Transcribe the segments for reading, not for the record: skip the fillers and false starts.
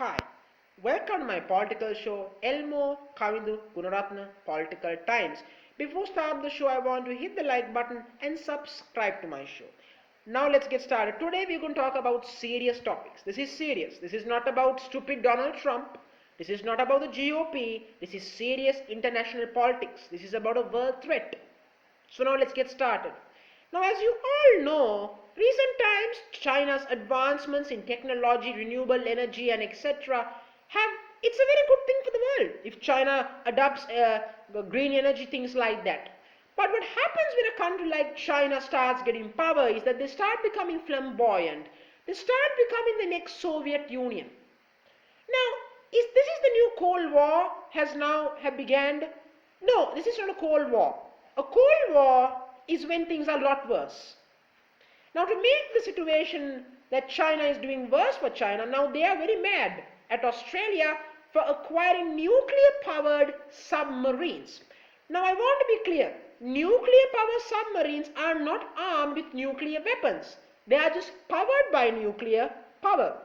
Hi, welcome to my political show, Elmo, Kavindu, Gunaratna, Political Times. Before start the show, I want to hit the like button and subscribe to my show. Now let's get started. Today we're going to talk about serious topics. This is serious. This is not about stupid Donald Trump. This is not about the GOP. This is serious international politics. This is about a world threat. So now let's get started. Now, as you all know, recent times China's advancements in technology, renewable energy and etc. It's a very good thing for the world if China adopts green energy, things like that. But what happens when a country like China starts getting power is that they start becoming flamboyant. They start becoming the next Soviet Union. Now, this is the new Cold War have begun? No, this is not a Cold War. A Cold War is when things are a lot worse. Now, to make the situation that China is doing worse for China, now they are very mad at Australia for acquiring nuclear-powered submarines. Now, I want to be clear. Nuclear-powered submarines are not armed with nuclear weapons. They are just powered by nuclear power.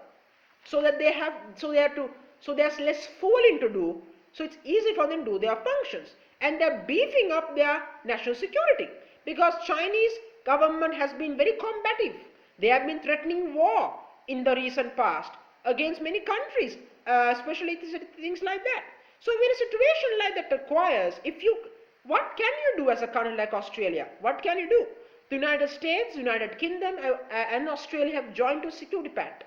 So that there's less fooling to do, so it's easy for them to do their functions, and they're beefing up their national security because Chinese government has been very combative. They have been threatening war in the recent past against many countries, especially things like that. So when a situation like that requires, what can you do as a country like Australia? What can you do? The United States, United Kingdom and Australia have joined to security pact.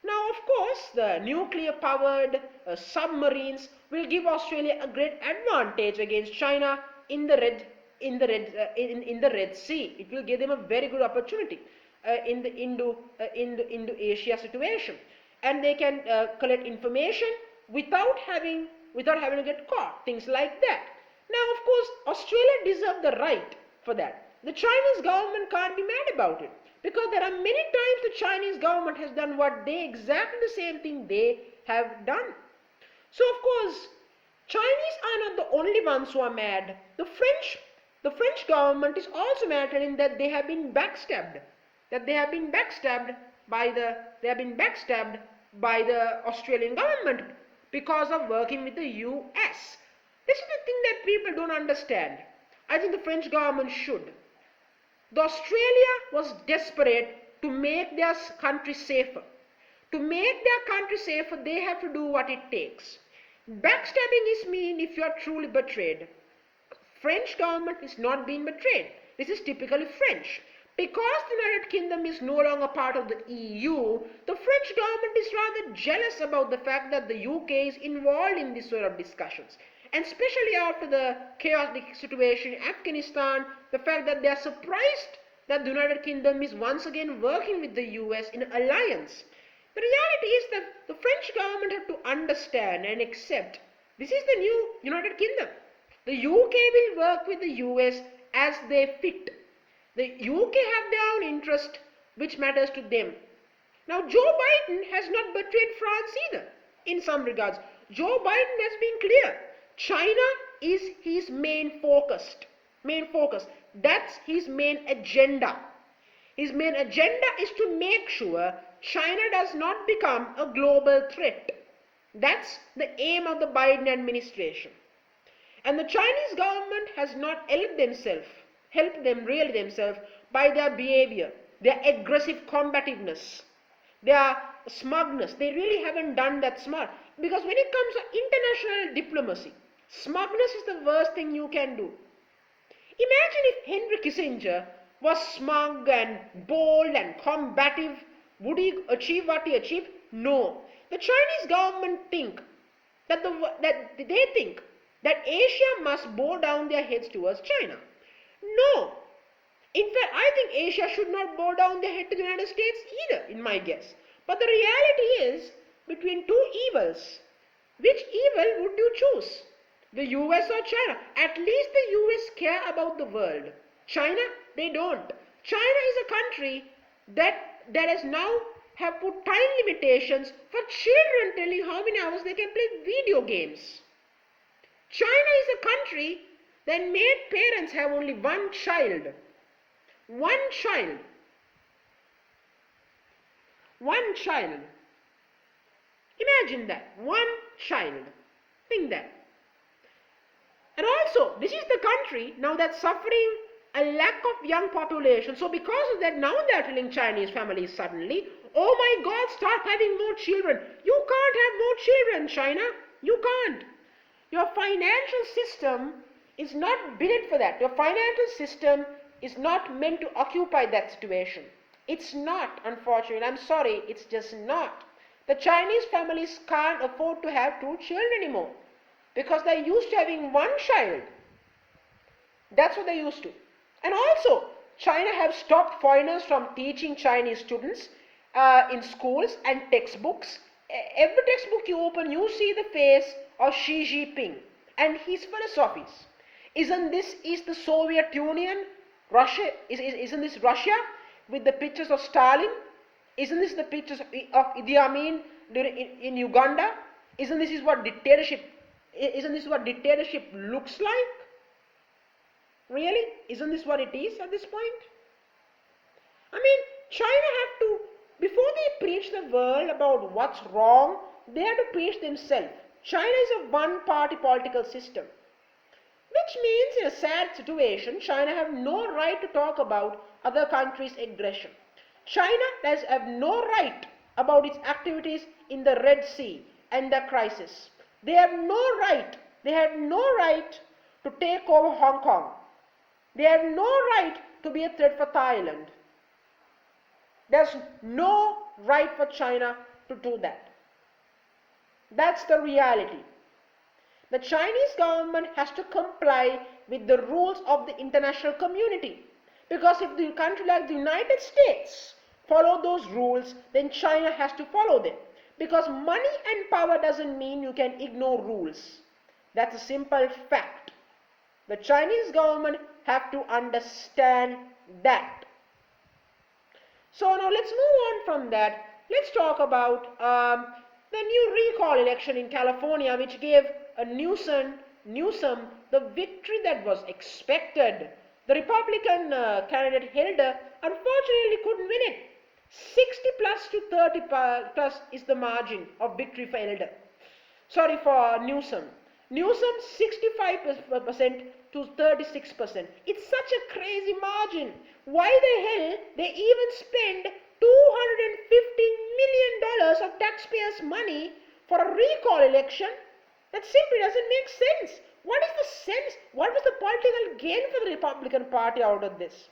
Now, of course, the nuclear-powered submarines will give Australia a great advantage against China in the Red Sea. It will give them a very good opportunity in the Indo-Asia situation, and they can collect information without having to get caught. Things like that. Now, of course, Australia deserves the right for that. The Chinese government can't be mad about it, because there are many times the Chinese government has done exactly the same thing they have done. So of course, Chinese are not the only ones who are mad. The French government is also mad in that they have been backstabbed. By the Australian government because of working with the US. This is the thing that people don't understand. I think the French government should. The Australia was desperate to make their country safer. To make their country safer, they have to do what it takes. Backstabbing is mean if you are truly betrayed. French government is not being betrayed. This is typically French. Because the United Kingdom is no longer part of the EU, the French government is rather jealous about the fact that the UK is involved in this sort of discussions. And especially after the chaotic situation in Afghanistan, the fact that they are surprised that the United Kingdom is once again working with the US in an alliance. The reality is that the French government have to understand and accept this is the new United Kingdom. The UK will work with the US as they fit. The UK have their own interest which matters to them. Now, Joe Biden has not betrayed France either in some regards. Joe Biden has been clear. China is his main focus. That's his main agenda. His main agenda is to make sure China does not become a global threat. That's the aim of the Biden administration. And the Chinese government has not helped themselves by their behavior, their aggressive combativeness, their smugness. They really haven't done that smart. Because when it comes to international diplomacy, smugness is the worst thing you can do. Imagine if Henry Kissinger was smug and bold and combative. Would he achieve what he achieved? No. The Chinese government think that Asia must bow down their heads towards China. No. In fact, I think Asia should not bow down their head to the United States either, in my guess. But the reality is, between two evils, which evil would you choose? The US or China? At least the US care about the world. China, they don't. China is a country that has now have put time limitations for children telling how many hours they can play video games. China is a country that made parents have only one child. One child. Imagine. Imagine that. One child. Think that. And also, this is the country now that's suffering a lack of young population. So because of that, now they are telling Chinese families suddenly, oh my God, start having more children. You can't have more children, China. You can't. Your financial system is not built for that. Your financial system is not meant to occupy that situation. It's not, unfortunately. I'm sorry, it's just not. The Chinese families can't afford to have 2 children anymore because they're used to having 1 child. That's what they used to. And also, China have stopped foreigners from teaching Chinese students in schools and textbooks. Every textbook you open, you see the face of Xi Jinping and his philosophies. Isn't this the Soviet Union? Russia? Isn't this Russia with the pictures of Stalin? Isn't this the pictures of Idi Amin in Uganda? Isn't this what dictatorship looks like? Really? Isn't this what it is at this point? I mean, China have to, before they preach the world about what's wrong, they have to preach themselves. China is a one-party political system, which means in a sad situation, China have no right to talk about other countries' aggression. China does have no right about its activities in the Red Sea and the crisis. They have no right to take over Hong Kong. They have no right to be a threat for Thailand. There's no right for China to do that. That's the reality. The Chinese government has to comply with the rules of the international community. Because if the country like the United States follow those rules, then China has to follow them. Because money and power doesn't mean you can ignore rules. That's a simple fact. The Chinese government have to understand that. So now let's move on from that. Let's talk about the new recall election in California, which gave Newsom the victory that was expected. The Republican candidate Hilda unfortunately couldn't win it. 60 plus to 30 plus is the margin of victory for Hilda. Sorry, for Newsom. Newsom 65% to 36%. It's such a crazy margin. Why the hell they even spend $250 million of taxpayers' money for a recall election? That simply doesn't make sense. What is the sense? What was the political gain for the Republican Party out of this?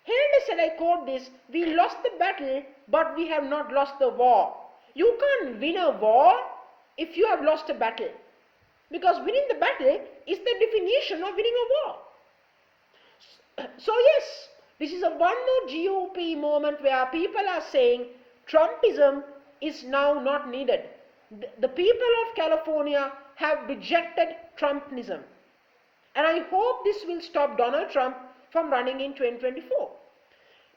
Hilda said, I quote this, we lost the battle, but we have not lost the war. You can't win a war if you have lost a battle. Because winning the battle is the definition of winning a war. So yes, this is a one more GOP moment where people are saying Trumpism is now not needed. The people of California have rejected Trumpism. And I hope this will stop Donald Trump from running in 2024.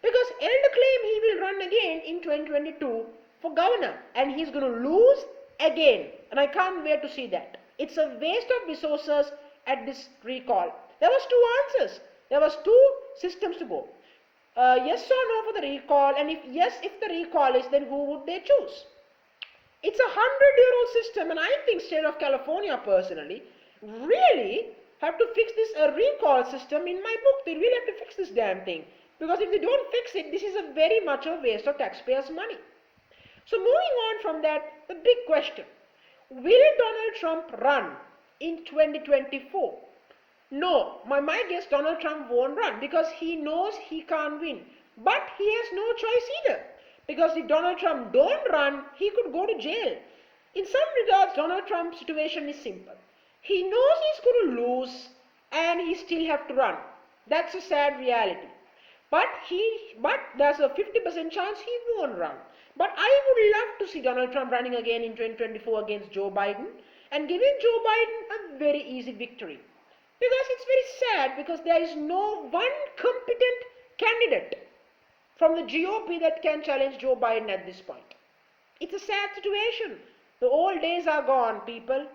Because Elder claimed he will run again in 2022 for governor. And he's going to lose again. And I can't wait to see that. It's a waste of resources at this recall. There was 2 answers. There was 2 systems to go. Yes or no for the recall, and if yes, if the recall is, then who would they choose? It's a 100-year-old system, and I think state of California personally really have to fix this recall system. In my book, they really have to fix this damn thing, because if they don't fix it, this is a very much a waste of taxpayers' money. So moving on from that, the big question: will Donald Trump run in 2024? No, my guess, Donald Trump won't run because he knows he can't win. But he has no choice either. Because if Donald Trump don't run, he could go to jail. In some regards, Donald Trump's situation is simple. He knows he's going to lose and he still have to run. That's a sad reality. But there's a 50% chance he won't run. But I would love to see Donald Trump running again in 2024 against Joe Biden and giving Joe Biden a very easy victory. Because it's very sad, because there is no one competent candidate from the GOP that can challenge Joe Biden at this point. It's a sad situation. The old days are gone, people.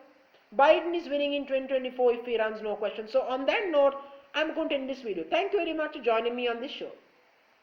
Biden is winning in 2024 if he runs, no question. So on that note, I'm going to end this video. Thank you very much for joining me on this show.